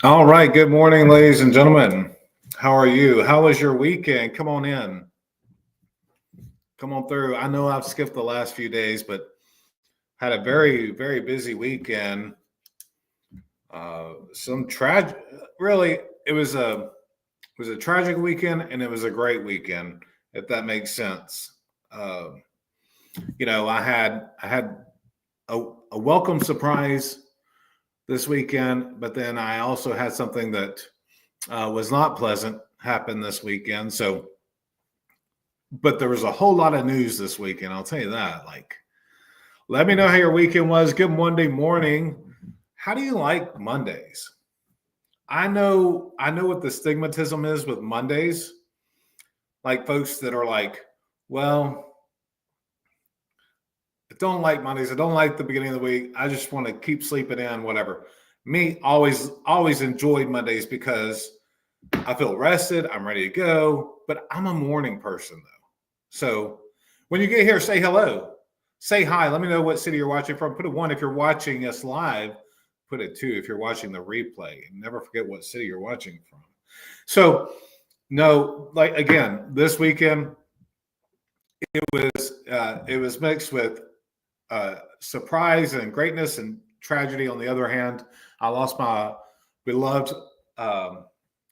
All right. Good morning, ladies and gentlemen. How are you? How was your weekend? Come on in. Come on through. I know I've skipped the last few days, but had a very, very busy weekend. Some tragic. Really, it was a tragic weekend, and it was a great weekend, if that makes sense. Uh, I had a welcome surprise this weekend, but then I also had something that was not pleasant happen this weekend. So, but there was a whole lot of news this weekend. I'll tell you that. Like, let me know how your weekend was. Good Monday morning. How do you like Mondays? I know what the stigmatism is with Mondays. Like folks that are like, well, I don't like Mondays. I don't like the beginning of the week. I just want to keep sleeping in, whatever. Me, always enjoyed Mondays because I feel rested. I'm ready to go. But I'm a morning person though. So when you get here, say hello. Say hi. Let me know what city you're watching from. Put a one if you're watching us live. Put a two if you're watching the replay. And never forget what city you're watching from. So, no, like again, this weekend it was mixed with surprise and greatness and tragedy. On the other hand, I lost my beloved,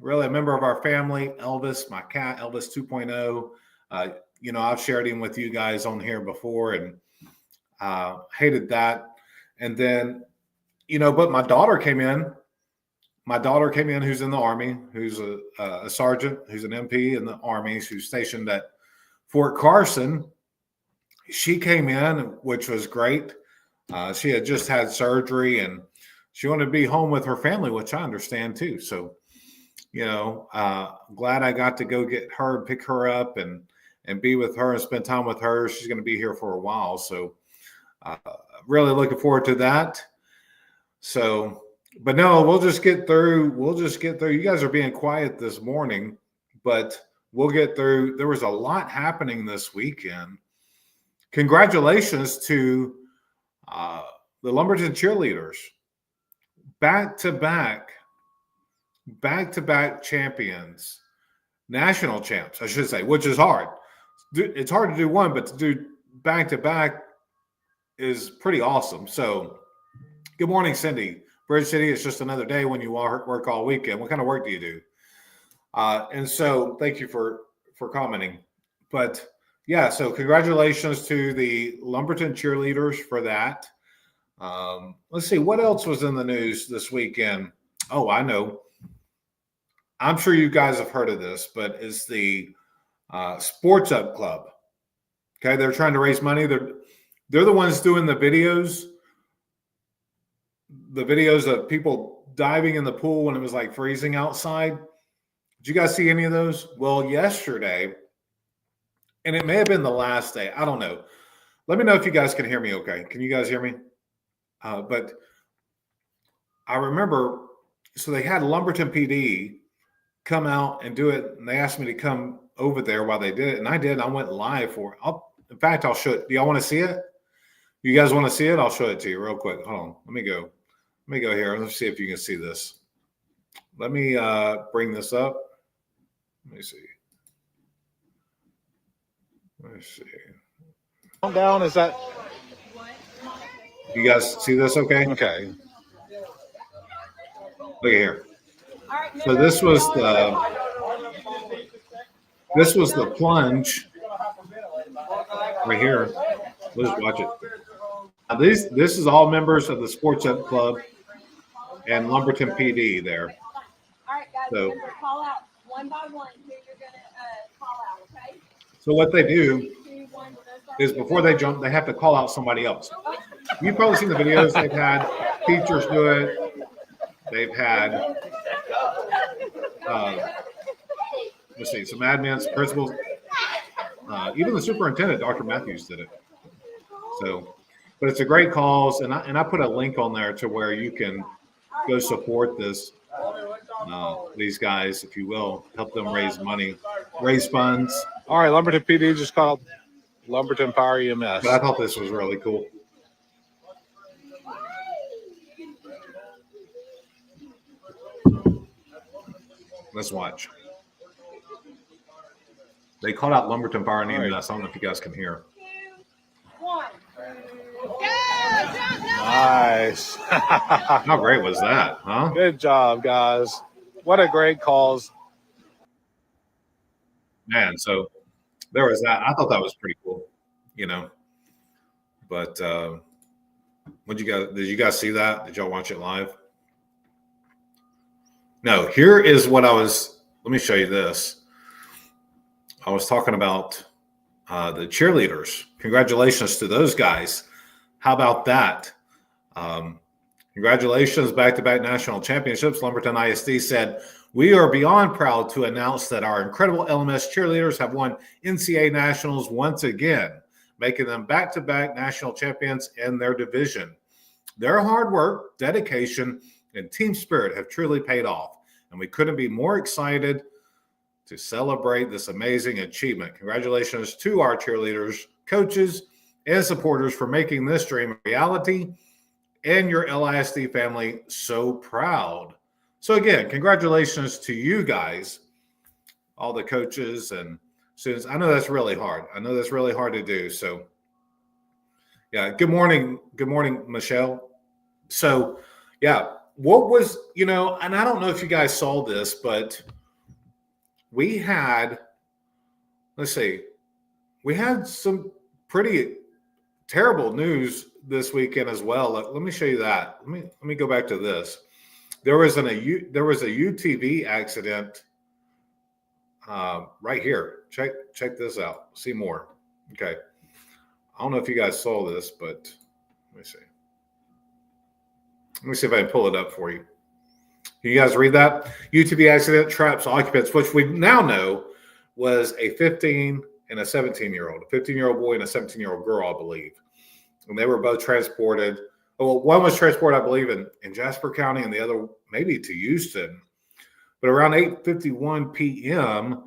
really a member of our family, Elvis, my cat, Elvis 2.0. I've shared him with you guys on here before, and hated that. And then, but my daughter came in. My daughter came in, who's in the Army, who's a sergeant, who's an MP in the Army, who's stationed at Fort Carson. She came in, which was great. She had just had surgery and she wanted to be home with her family, which I understand too. So, glad I got to go get her and pick her up and be with her and spend time with her. She's going to be here for a while. So, really looking forward to that. So, but no, we'll just get through. You guys are being quiet this morning, but we'll get through. There was a lot happening this weekend. Congratulations to the Lumberton cheerleaders. Back-to-back champions, national champs, I should say, which is hard. It's hard to do one, but to do back-to-back is pretty awesome. So, good morning, Cindy. Bridge City, it's just another day when you work all weekend. What kind of work do you do? And so, thank you for commenting. But yeah, so congratulations to the Lumberton cheerleaders for that. Let's see, what else was in the news this weekend? Oh, I know. I'm sure you guys have heard of this, but it's the Sports Up Club. Okay, they're trying to raise money. They're the ones doing the videos of people diving in the pool when it was like freezing outside. Did you guys see any of those? Well, yesterday, and it may have been the last day, I don't know. Let me know if you guys can hear me okay. Can you guys hear me? But I remember, so they had Lumberton PD come out and do it, and they asked me to come over there while they did it, and I did. I went live for it. In fact, I'll show it. Do y'all want to see it? You guys want to see it? I'll show it to you real quick. Hold on. Let me go here. Let's see if you can see this. Let me bring this up. Let me see. Down, is that? You guys see this okay? Okay. Look at here. So this was the plunge right here. Let's watch it. Now this is all members of the Sports Up Club and Lumberton PD there. All right, guys, so, remember, call out one by one who you're going to call out, okay? So what they do is before they jump, they have to call out somebody else. You've probably seen the videos. They've had teachers do it. They've had, let's see, some admins, principals. Even the superintendent, Dr. Matthews, did it. So, but it's a great cause, and I put a link on there to where you can go support these guys, if you will, help them raise money, raise funds. All right, Lumberton PD just called Lumberton Power EMS. But I thought this was really cool. Let's watch. They called out Lumberton Fire in All right. EMS. I don't know if you guys can hear. 2, 1. Nice. How great was that, huh? Good job, guys. What a great cause. Man, so there was that. I thought that was pretty cool, you know. But did you guys see that? Did y'all watch it live? No, here is what let me show you this. I was talking about the cheerleaders. Congratulations to those guys. How about that? Congratulations, back-to-back national championships. Lumberton ISD said, "We are beyond proud to announce that our incredible LMS cheerleaders have won NCAA nationals once again, making them back-to-back national champions in their division. Their hard work, dedication, and team spirit have truly paid off, and we couldn't be more excited to celebrate this amazing achievement. Congratulations to our cheerleaders, coaches, and supporters for making this dream a reality, and your LISD family so proud." So again, congratulations to you guys, all the coaches and students. I know that's really hard. To do. So yeah, good morning, Michelle. So yeah, what was, and I don't know if you guys saw this, but we had some pretty terrible news this weekend as well. Let me show you that. Let me go back to this. There was a UTV accident right here. Check this out. See more. Okay. I don't know if you guys saw this, but let me see. Let me see if I can pull it up for you. Can you guys read that? UTV accident traps occupants, which we now know was a 15 and a 17-year-old, a 15-year-old boy and a 17-year-old girl, I believe. And they were both transported. Well, one was transported, I believe, in Jasper County, and the other maybe to Houston. But around 8:51 p.m.,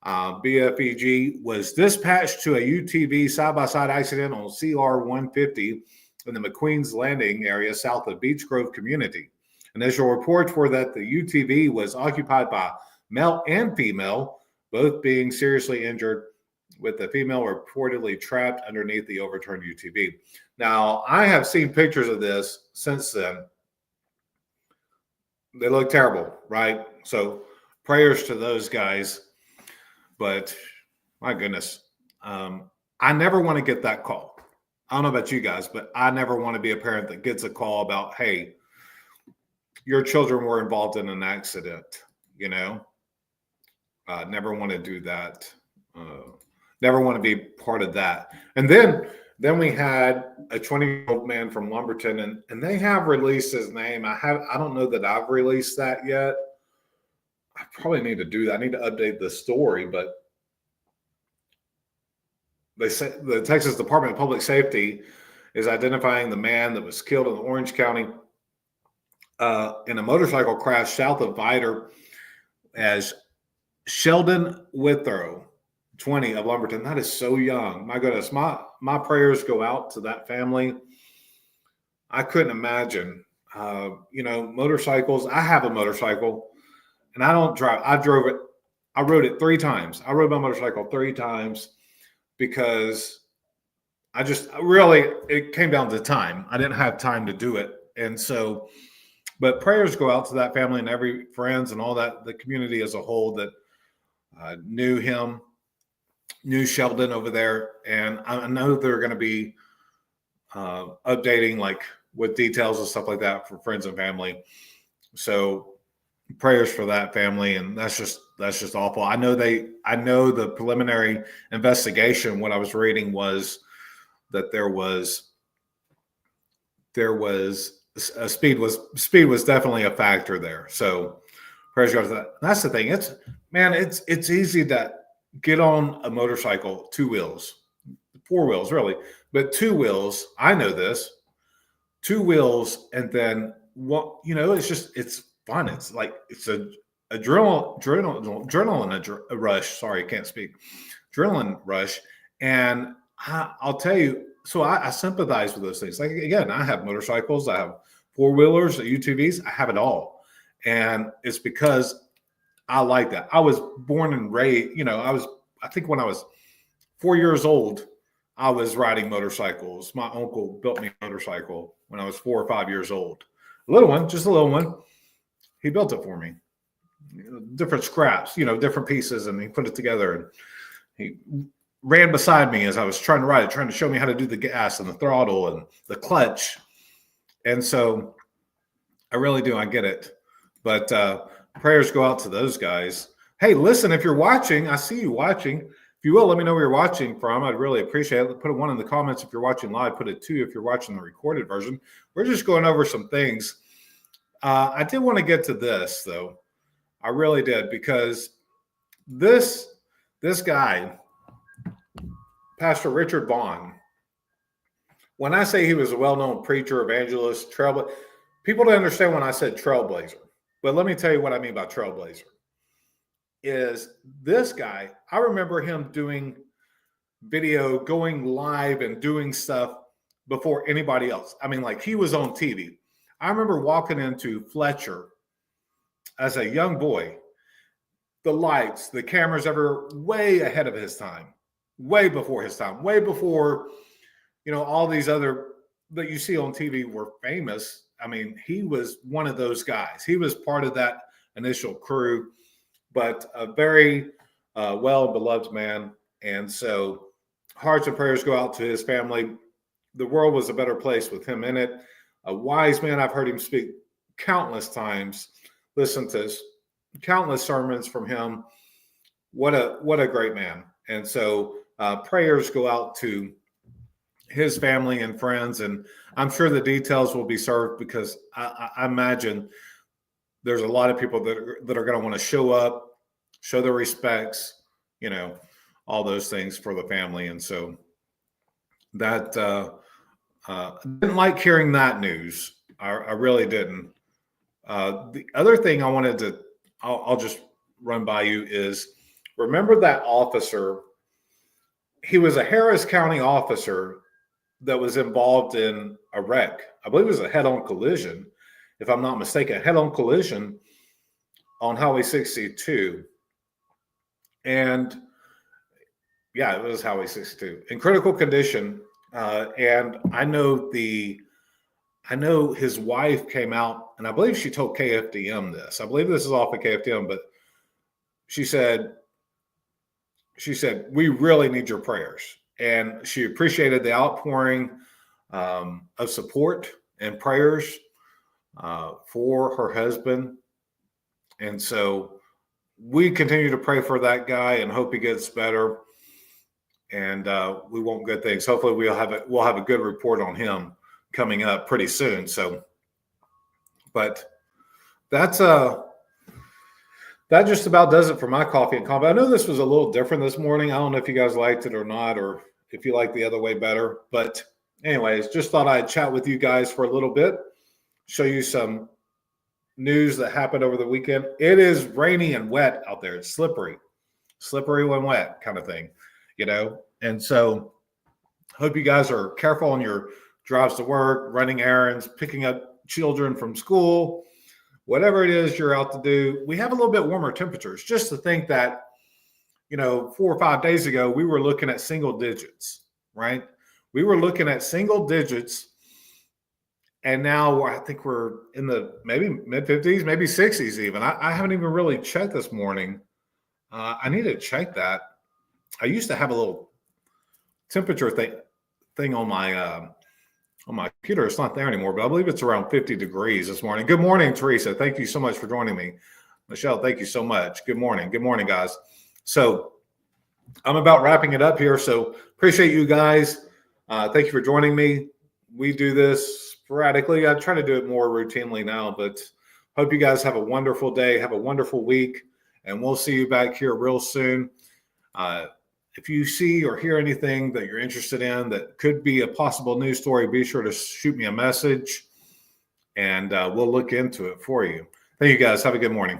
BFEG was dispatched to a UTV side-by-side accident on CR 150 in the McQueen's Landing area south of Beach Grove community. Initial reports were that the UTV was occupied by male and female, both being seriously injured, with the female reportedly trapped underneath the overturned UTV. Now, I have seen pictures of this since then. They look terrible, right? So prayers to those guys. But my goodness, I never want to get that call. I don't know about you guys, but I never want to be a parent that gets a call about, hey, your children were involved in an accident, never want to do that. Never want to be part of that. And then we had a 20-year-old man from Lumberton, and they have released his name. I don't know that I've released that yet. I probably need to do that. I need to update the story, but they say the Texas Department of Public Safety is identifying the man that was killed in Orange County in a motorcycle crash south of Vidor as Sheldon Withrow, 20, of Lumberton. That is so young. My goodness, my prayers go out to that family. I couldn't imagine, motorcycles. I have a motorcycle. And I don't drive. I drove it. I rode it 3 times. I rode my motorcycle 3 times because it came down to time. I didn't have time to do it. And so, but prayers go out to that family and every friends and all that, the community as a whole that knew him, knew Sheldon over there. And I know they're going to be updating with details and stuff like that for friends and family. So, prayers for that family, and that's just awful. I know the preliminary investigation. What I was reading was that there was speed was definitely a factor there. So prayers go to that. That's the thing. It's easy to get on a motorcycle 2 wheels, 4 wheels really, but 2 wheels. I know this 2 wheels, and then what? It's fun. It's like it's a adrenaline rush. Sorry, I can't speak. Adrenaline rush. And I'll tell you, so I sympathize with those things. Like, again, I have motorcycles, I have 4-wheelers, UTVs, I have it all. And it's because I like that. I was born and raised, I think when I was 4 years old, I was riding motorcycles. My uncle built me a motorcycle when I was 4 or 5 years old. A little one, just a little one. He built it for me. Different scraps, different pieces, and he put it together. And he ran beside me as I was trying to ride it, trying to show me how to do the gas and the throttle and the clutch. And so I really do. I get it. But prayers go out to those guys. Hey, listen, if you're watching, I see you watching. If you will, let me know where you're watching from. I'd really appreciate it. Put a 1 in the comments if you're watching live. Put a 2 if you're watching the recorded version. We're just going over some things. I did want to get to this, though. I really did, because this guy, Pastor Richard Vaughn, when I say he was a well-known preacher, evangelist, trailblazer, people don't understand when I said trailblazer. But let me tell you what I mean by trailblazer. Is this guy, I remember him doing video, going live and doing stuff before anybody else. I mean, like, he was on TV. I remember walking into Fletcher as a young boy, the lights, the cameras ever way ahead of his time, way before his time, way before, all these other that you see on TV were famous. I mean, he was one of those guys. He was part of that initial crew, but a very well-beloved man. And so hearts and prayers go out to his family. The world was a better place with him in it. A wise man. I've heard him speak countless times, listen to countless sermons from him. What a great man. And so prayers go out to his family and friends. And I'm sure the details will be served, because I imagine there's a lot of people that are going to want to show up, show their respects, all those things for the family. And so that didn't like hearing that news. I really didn't. The other thing I wanted to, I'll just run by you is, remember that officer? He was a Harris County officer that was involved in a wreck. I believe it was a head-on collision, if I'm not mistaken, head-on collision on Highway 62. And yeah, it was Highway 62 in critical condition. And I know his wife came out, and I believe she told KFDM this. I believe this is off of KFDM, but she said, we really need your prayers. And she appreciated the outpouring of support and prayers for her husband. And so we continue to pray for that guy and hope he gets better. And we want good things. Hopefully we'll have a good report on him coming up pretty soon. So, but that just about does it for my coffee and convo. I know this was a little different this morning. I don't know if you guys liked it or not, or if you like the other way better. But anyways, just thought I'd chat with you guys for a little bit, show you some news that happened over the weekend. It is rainy and wet out there. It's slippery when wet kind of thing, And so hope you guys are careful on your drives to work, running errands, picking up children from school, whatever it is you're out to do. We have a little bit warmer temperatures. Just to think that, 4 or 5 days ago, we were looking at single digits, right? We were looking at single digits. And now I think we're in the maybe mid-50s, maybe 60s even. I haven't even really checked this morning. I need to check that. I used to have a little temperature thing on my computer. It's not there anymore, but I believe it's around 50 degrees this morning. Good morning, Teresa. Thank you so much for joining me. Michelle, thank you so much. Good morning. Good morning, guys. So I'm about wrapping it up here. So appreciate you guys. Thank you for joining me. We do this sporadically. I try to do it more routinely now, but hope you guys have a wonderful day. Have a wonderful week, and we'll see you back here real soon. If you see or hear anything that you're interested in that could be a possible news story, be sure to shoot me a message, and we'll look into it for you. Thank you, guys. Have a good morning.